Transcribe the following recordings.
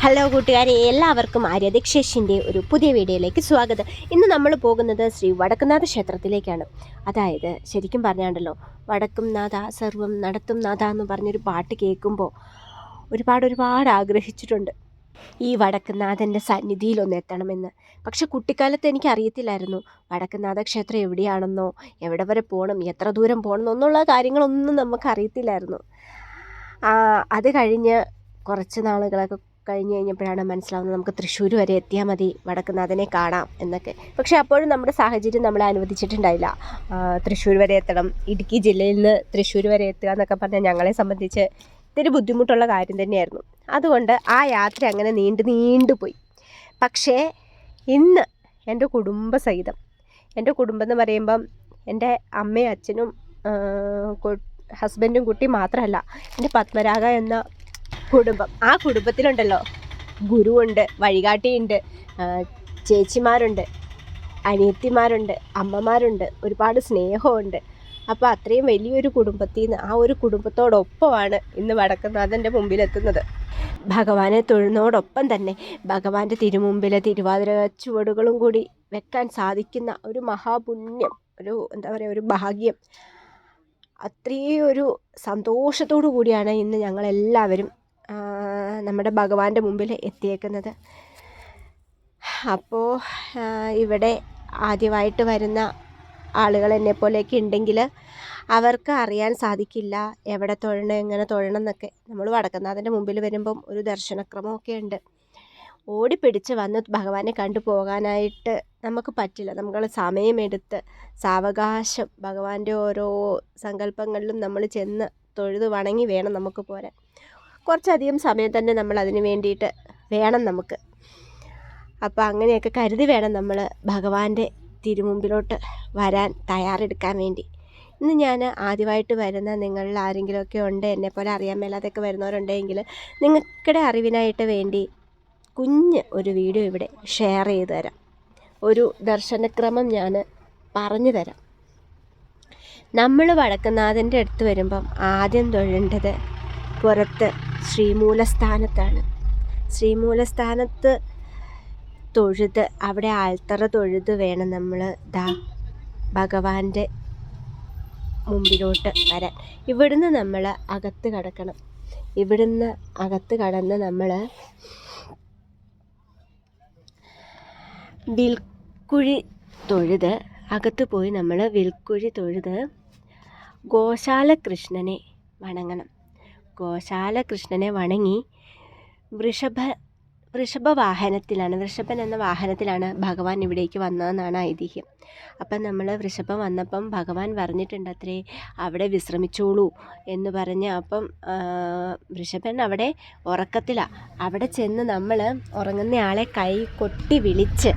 Hello കൂട്ടുകാരെ, എല്ലാവർക്കും ആര്യദക്ഷേഷിൻ്റെ ഒരു പുതിയ വീഡിയോയിലേക്ക് സ്വാഗതം. ഇന്ന് നമ്മൾ പോകുന്നത് ശ്രീ വടക്കുംനാഥ ക്ഷേത്രത്തിലേക്കാണ്. അതായത് ശരിക്കും പറഞ്ഞാണ്ടല്ലോ, വടക്കും നാഥ സർവം നടത്തും നാഥ എന്ന് പറഞ്ഞൊരു പാട്ട് കേൾക്കുമ്പോൾ ഒരുപാട് ആഗ്രഹിച്ചിട്ടുണ്ട് ഈ വടക്കുംനാഥൻ്റെ സന്നിധിയിലൊന്ന് എത്തണമെന്ന്. പക്ഷെ കുട്ടിക്കാലത്ത് എനിക്കറിയത്തില്ലായിരുന്നു വടക്കുംനാഥ ക്ഷേത്രം എവിടെയാണെന്നോ, എവിടെ വരെ പോകണം, എത്ര ദൂരം പോകണം എന്നുള്ള കാര്യങ്ങളൊന്നും നമുക്കറിയത്തില്ലായിരുന്നു. അത് കഴിഞ്ഞ് കുറച്ച് നാളുകളൊക്കെ കഴിഞ്ഞപ്പോഴാണ് മനസ്സിലാവുന്നത് നമുക്ക് തൃശ്ശൂർ വരെ എത്തിയാൽ മതി വടക്കുംനാഥനെ കാണാം എന്നൊക്കെ. പക്ഷേ അപ്പോഴും നമ്മുടെ സാഹചര്യം നമ്മളെ അനുവദിച്ചിട്ടുണ്ടായില്ല. തൃശ്ശൂർ വരെ എത്തണം, ഇടുക്കി ജില്ലയിൽ നിന്ന് തൃശ്ശൂർ വരെ എത്തുക എന്നൊക്കെ പറഞ്ഞാൽ ഞങ്ങളെ സംബന്ധിച്ച് ഇത്തിരി ബുദ്ധിമുട്ടുള്ള കാര്യം തന്നെയായിരുന്നു. അതുകൊണ്ട് ആ യാത്ര അങ്ങനെ നീണ്ടുപോയി. പക്ഷേ ഇന്ന് എൻ്റെ കുടുംബസഹിതം, എൻ്റെ കുടുംബം എന്ന് പറയുമ്പം എൻ്റെ അമ്മയും അച്ഛനും ഹസ്ബൻഡും കുട്ടി മാത്രമല്ല, എൻ്റെ പത്മരാഗ എന്ന കുടുംബം, ആ കുടുംബത്തിലുണ്ടല്ലോ ഗുരുവുണ്ട്, വഴികാട്ടിയുണ്ട്, ചേച്ചിമാരുണ്ട്, അനിയത്തിമാരുണ്ട്, അമ്മമാരുണ്ട്, ഒരുപാട് സ്നേഹമുണ്ട്. അപ്പോൾ അത്രയും വലിയൊരു കുടുംബത്തിൽ നിന്ന് ആ ഒരു കുടുംബത്തോടൊപ്പമാണ് ഇന്ന് വടക്കുംനാഥൻ്റെ മുമ്പിലെത്തുന്നത്. ഭഗവാനെ തൊഴുന്നതോടൊപ്പം തന്നെ ഭഗവാന്റെ തിരുമുമ്പിലെ തിരുവാതിര ചുവടുകളും കൂടി വെക്കാൻ സാധിക്കുന്ന ഒരു മഹാപുണ്യം, ഒരു ഭാഗ്യം. അത്രയും ഒരു സന്തോഷത്തോടു കൂടിയാണ് ഇന്ന് ഞങ്ങളെല്ലാവരും നമ്മുടെ ഭഗവാന്റെ മുമ്പിൽ എത്തിയേക്കുന്നത്. അപ്പോൾ ഇവിടെ ആദ്യമായിട്ട് വരുന്ന ആളുകൾ എന്നെപ്പോലെയൊക്കെ ഉണ്ടെങ്കിൽ അവർക്ക് അറിയാൻ സാധിക്കില്ല എവിടെ തൊഴണം, എങ്ങനെ തൊഴണം എന്നൊക്കെ. നമ്മൾ വടക്കുംനാഥൻ്റെ മുമ്പിൽ വരുമ്പം ഒരു ദർശനക്രമമൊക്കെ ഉണ്ട്. ഓടിപ്പിടിച്ച് വന്ന് ഭഗവാനെ കണ്ടു പോകാനായിട്ട് നമുക്ക് പറ്റില്ല. നമ്മൾ സമയമെടുത്ത് സാവകാശം ഭഗവാന്റെ ഓരോ സങ്കല്പങ്ങളിലും നമ്മൾ ചെന്ന് തൊഴുത് വണങ്ങി വേണം നമുക്ക് പോരാൻ. കുറച്ചധികം സമയം തന്നെ നമ്മൾ അതിന് വേണ്ടിയിട്ട് വേണം നമുക്ക്. അപ്പോൾ അങ്ങനെയൊക്കെ കരുതി വേണം നമ്മൾ ഭഗവാന്റെ തിരുമുമ്പിലോട്ട് വരാൻ തയ്യാറെടുക്കാൻ വേണ്ടി. ഇന്ന് ഞാൻ ആദ്യമായിട്ട് വരുന്ന നിങ്ങളിൽ ആരെങ്കിലുമൊക്കെ ഉണ്ട്, എന്നെപ്പോലെ അറിയാൻ മേലാതൊക്കെ വരുന്നവരുണ്ടെങ്കിൽ നിങ്ങളുടെ അറിവിനായിട്ട് വേണ്ടി കുഞ്ഞ് ഒരു വീഡിയോ ഇവിടെ ഷെയർ ചെയ്ത് തരാം. ഒരു ദർശനക്രമം ഞാൻ പറഞ്ഞു തരാം. നമ്മൾ വടക്കുംനാഥൻ്റെ അടുത്ത് വരുമ്പം ആദ്യം തൊഴേണ്ടത് പുറത്ത് ശ്രീമൂലസ്ഥാനത്താണ്. ശ്രീമൂലസ്ഥാനത്ത് തൊഴുത് അവിടെ ആൽത്തറ തൊഴുത് വേണം നമ്മൾ ഭഗവാന്റെ മുമ്പിലോട്ട് വരാൻ. ഇവിടുന്ന് നമ്മൾ അകത്ത് കടക്കണം. ഇവിടുന്ന് അകത്ത് കടന്ന് നമ്മൾ വിൽക്കുഴി തൊഴുത് അകത്ത് പോയി നമ്മൾ വിൽക്കുഴി തൊഴുത് ഗോശാല കൃഷ്ണനെ വണങ്ങണം. ഗോശാല കൃഷ്ണനെ വണങ്ങി വൃഷഭൻ എന്ന വാഹനത്തിലാണ് ഭഗവാൻ ഇവിടേക്ക് വന്നതെന്നാണ് ഐതിഹ്യം. അപ്പം നമ്മൾ വൃഷഭം വന്നപ്പം ഭഗവാൻ പറഞ്ഞിട്ടുണ്ട് അത്രേ, അവിടെ വിശ്രമിച്ചോളൂ എന്ന് പറഞ്ഞ്. അപ്പം വൃഷഭൻ അവിടെ ഉറക്കത്തിലാണ്. അവിടെ ചെന്ന് നമ്മൾ ഉറങ്ങുന്നയാളെ കൈ കൊട്ടി വിളിച്ച്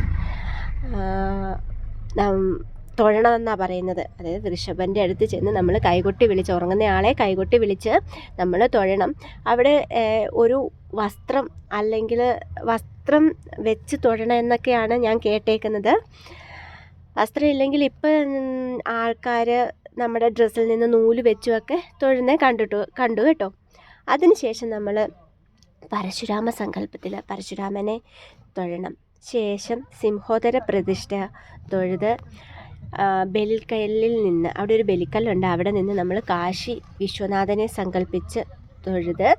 തൊഴണമെന്നാണ് പറയുന്നത്. അതായത് വൃഷഭൻ്റെ അടുത്ത് ചെന്ന് നമ്മൾ കൈകൊട്ടി വിളിച്ച്, ഉറങ്ങുന്നയാളെ കൈകൊട്ടി വിളിച്ച് നമ്മൾ തൊഴണം. അവിടെ ഒരു വസ്ത്രം അല്ലെങ്കിൽ വസ്ത്രം വെച്ച് തൊഴണം എന്നൊക്കെയാണ് ഞാൻ കേട്ടേക്കുന്നത്. വസ്ത്രം ഇല്ലെങ്കിൽ ഇപ്പം ആൾക്കാർ നമ്മുടെ ഡ്രസ്സിൽ നിന്ന് നൂല് വെച്ചുമൊക്കെ തൊഴുന്നേ കണ്ടു കേട്ടോ. അതിനുശേഷം നമ്മൾ പരശുരാമ സങ്കല്പത്തിൽ പരശുരാമനെ തൊഴണം. ശേഷം സിംഹോദര പ്രതിഷ്ഠ തൊഴുത് ബലിക്കല്ലിൽ നിന്ന്, അവിടെ ഒരു ബലിക്കല്ലുണ്ട്, അവിടെ നിന്ന് നമ്മൾ കാശി വിശ്വനാഥനെ സങ്കല്പിച്ച് തൊഴുത്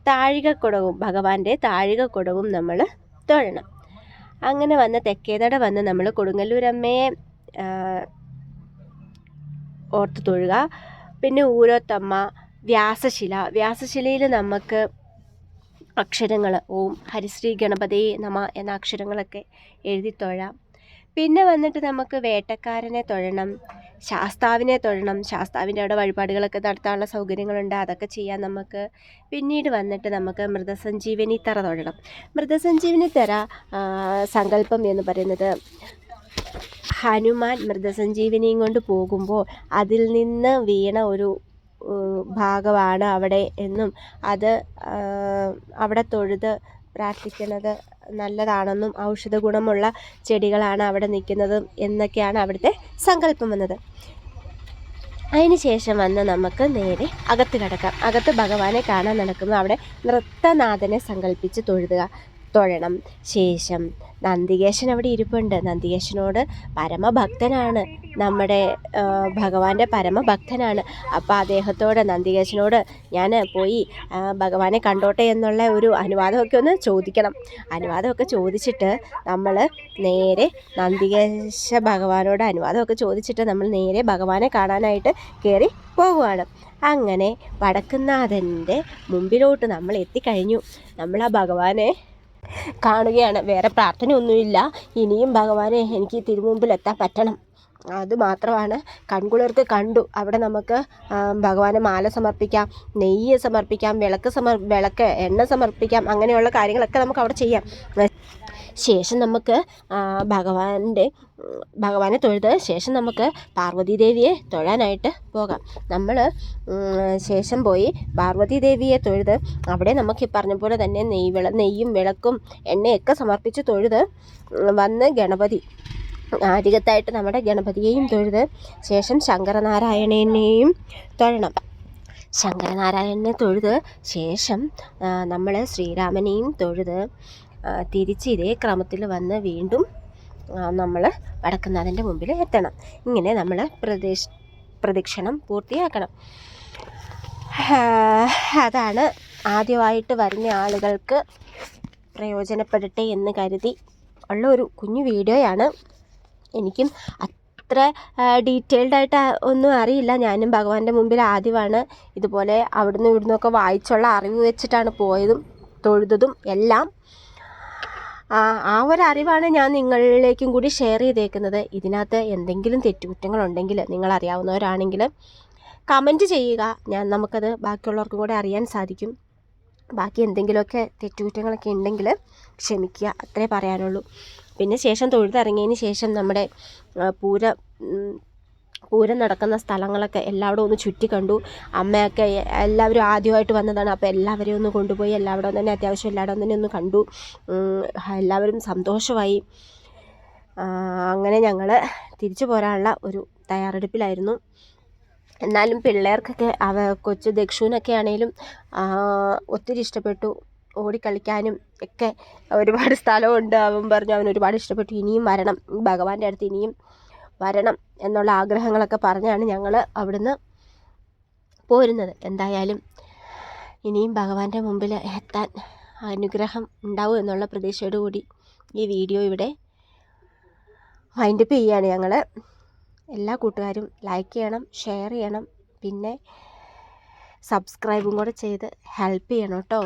താഴികക്കുടവും ഭഗവാന്റെ താഴികക്കുടവും നമ്മൾ തൊഴണം. അങ്ങനെ വന്ന് തെക്കേതട വന്ന് നമ്മൾ കൊടുങ്ങല്ലൂരമ്മയെ ഓർത്ത് തൊഴുക. പിന്നെ ഊരോത്തമ്മ, വ്യാസശിലയിൽ നമുക്ക് അക്ഷരങ്ങൾ ഓം ഹരിശ്രീ ഗണപതേ നമ എന്ന അക്ഷരങ്ങളൊക്കെ എഴുതി തൊഴാം. പിന്നെ വന്നിട്ട് നമുക്ക് വേട്ടക്കാരനെ തൊഴണം, ശാസ്താവിനെ തൊഴണം. ശാസ്താവിൻ്റെ അവിടെ വഴിപാടുകളൊക്കെ നടത്താനുള്ള സൗകര്യങ്ങളുണ്ട്, അതൊക്കെ ചെയ്യാം നമുക്ക്. പിന്നീട് വന്നിട്ട് നമുക്ക് മൃതസഞ്ജീവനി തറ തൊഴണം. മൃതസഞ്ജീവനി തറ സങ്കല്പം എന്ന് പറയുന്നത് ഹനുമാൻ മൃതസഞ്ജീവനിയും കൊണ്ട് പോകുമ്പോൾ അതിൽ നിന്ന് വീണ ഒരു ഭാഗമാണ് അവിടെ എന്നും അത് അവിടെ തൊഴുത് പ്രാർത്ഥിക്കുന്നത് നല്ലതാണെന്നും ഔഷധ ഗുണമുള്ള ചെടികളാണ് അവിടെ നിൽക്കുന്നതും എന്നൊക്കെയാണ് അവിടുത്തെ സങ്കല്പം വന്നത്. അതിന് ശേഷം വന്ന് നമുക്ക് നേരെ അകത്ത് കിടക്കാം. അകത്ത് ഭഗവാനെ കാണാൻ നടക്കുമ്പോൾ അവിടെ നൃത്തനാഥനെ സങ്കല്പിച്ച് തൊഴുതുക. തൊഴണം. ശേഷം നന്ദികേശൻ അവിടെ ഇരിപ്പുണ്ട്. നന്ദികേശനോട് പരമഭക്തനാണ്, നമ്മുടെ ഭഗവാന്റെ പരമഭക്തനാണ്. അപ്പോൾ അദ്ദേഹത്തോട് നന്ദികേശനോട് ഞാൻ പോയി ഭഗവാനെ കണ്ടോട്ടെ എന്നുള്ള ഒരു അനുവാദമൊക്കെ ഒന്ന് ചോദിക്കണം. അനുവാദമൊക്കെ ചോദിച്ചിട്ട് നമ്മൾ നേരെ നന്ദികേശ ഭഗവാനോട് അനുവാദമൊക്കെ ചോദിച്ചിട്ട് നമ്മൾ നേരെ ഭഗവാനെ കാണാനായിട്ട് കയറി പോവുകയാണ്. അങ്ങനെ വടക്കുംനാഥൻ്റെ മുമ്പിലോട്ട് നമ്മൾ എത്തിക്കഴിഞ്ഞു. നമ്മൾ ആ ഭഗവാനെ കാണുകയാണ്. വേറെ പ്രാർത്ഥനയൊന്നുമില്ല. ഇനിയും ഭഗവാനെ എനിക്ക് തിരുമുമ്പിൽ എത്താൻ പറ്റണം, അത് മാത്രമാണ്. കൺകുളിർക്ക് കണ്ടു. അവിടെ നമുക്ക് ഭഗവാന് മാല സമർപ്പിക്കാം, നെയ്യ് സമർപ്പിക്കാം, വിളക്ക് എണ്ണ സമർപ്പിക്കാം, അങ്ങനെയുള്ള കാര്യങ്ങളൊക്കെ നമുക്ക് അവിടെ ചെയ്യാം. ശേഷം നമുക്ക് ഭഗവാനെ തൊഴുത് ശേഷം നമുക്ക് പാർവതീദേവിയെ തൊഴാനായിട്ട് പോകാം. നമ്മൾ ശേഷം പോയി പാർവതീദേവിയെ തൊഴുത് അവിടെ നമുക്ക് ഈ പറഞ്ഞ പോലെ തന്നെ നെയ്യും വിളക്കും എണ്ണയൊക്കെ സമർപ്പിച്ച് തൊഴുത് വന്ന് അരികത്തായിട്ട് നമ്മുടെ ഗണപതിയെയും തൊഴുത് ശേഷം ശങ്കരനാരായണനെയും തൊഴണം. ശങ്കരനാരായണനെ തൊഴുത് ശേഷം നമ്മൾ ശ്രീരാമനെയും തൊഴുത് തിരിച്ച് ഇതേ ക്രമത്തിൽ വന്ന് വീണ്ടും നമ്മൾ വടക്കുംനാഥൻ്റെ മുമ്പിൽ എത്തണം. ഇങ്ങനെ നമ്മൾ പ്രദക്ഷിണം പൂർത്തിയാക്കണം. അതാണ് ആദ്യമായിട്ട് വരുന്ന ആളുകൾക്ക് പ്രയോജനപ്പെടട്ടെ എന്ന് കരുതി ഉള്ള ഒരു കുഞ്ഞു വീഡിയോയാണ്. എനിക്കും അത്ര ഡീറ്റെയിൽഡായിട്ട് ഒന്നും അറിയില്ല. ഞാനും ഭഗവാന്റെ മുമ്പിൽ ആദ്യമാണ് ഇതുപോലെ അവിടുന്ന് ഇവിടുന്നൊക്കെ വായിച്ചുള്ള അറിവ് വെച്ചിട്ടാണ് പോയതും തൊഴുതതും എല്ലാം. ആ ഒരു അറിവാണ് ഞാൻ നിങ്ങളിലേക്കും കൂടി ഷെയർ ചെയ്തേക്കുന്നത്. ഇതിനകത്ത് എന്തെങ്കിലും തെറ്റുകുറ്റങ്ങളുണ്ടെങ്കിൽ നിങ്ങളറിയാവുന്നവരാണെങ്കിൽ കമൻറ്റ് ചെയ്യുക. നമുക്കത് ബാക്കിയുള്ളവർക്കും കൂടെ അറിയാൻ സാധിക്കും. ബാക്കി എന്തെങ്കിലുമൊക്കെ തെറ്റുകുറ്റങ്ങളൊക്കെ ഉണ്ടെങ്കിൽ ക്ഷമിക്കുക, അത്രേ പറയാനുള്ളൂ. പിന്നെ ശേഷം തൊഴുതിറങ്ങിയതിന് ശേഷം നമ്മുടെ പൂരം നടക്കുന്ന സ്ഥലങ്ങളൊക്കെ എല്ലാവരും ഒന്ന് ചുറ്റി കണ്ടു. അമ്മയൊക്കെ എല്ലാവരും ആദ്യമായിട്ട് വന്നതാണ്. അപ്പോൾ എല്ലാവരെയും ഒന്ന് കൊണ്ടുപോയി എല്ലായിടവും തന്നെ അത്യാവശ്യം എല്ലായിടവും തന്നെ ഒന്ന് കണ്ടു. എല്ലാവരും സന്തോഷമായി. അങ്ങനെ ഞങ്ങൾ തിരിച്ചു പോരാനുള്ള ഒരു തയ്യാറെടുപ്പിലായിരുന്നു. എന്നാലും പിള്ളേർക്കൊക്കെ കൊച്ചു ദക്ഷുവിനൊക്കെ ആണെങ്കിലും ഒത്തിരി ഇഷ്ടപ്പെട്ടു. ഓടിക്കളിക്കാനും ഒക്കെ ഒരുപാട് സ്ഥലമുണ്ട്. അവൻ പറഞ്ഞു അവൻ ഒരുപാട് ഇഷ്ടപ്പെട്ടു, ഇനിയും വരണം, ഭഗവാന്റെ അടുത്ത് ഇനിയും വരണം എന്നുള്ള ആഗ്രഹങ്ങളൊക്കെ പറഞ്ഞാണ് ഞങ്ങൾ അവിടുന്ന് പോരുന്നത്. എന്തായാലും ഇനിയും ഭഗവാന്റെ മുമ്പിൽ എത്താൻ അനുഗ്രഹം ഉണ്ടാവും എന്നുള്ള പ്രതീക്ഷയോടുകൂടി ഈ വീഡിയോ ഇവിടെ വൈൻഡപ്പ് ചെയ്യുകയാണ് ഞങ്ങൾ. എല്ലാ കൂട്ടുകാരും ലൈക്ക് ചെയ്യണം, ഷെയർ ചെയ്യണം, പിന്നെ സബ്സ്ക്രൈബും കൂടെ ചെയ്ത് ഹെൽപ്പ് ചെയ്യണം കേട്ടോ.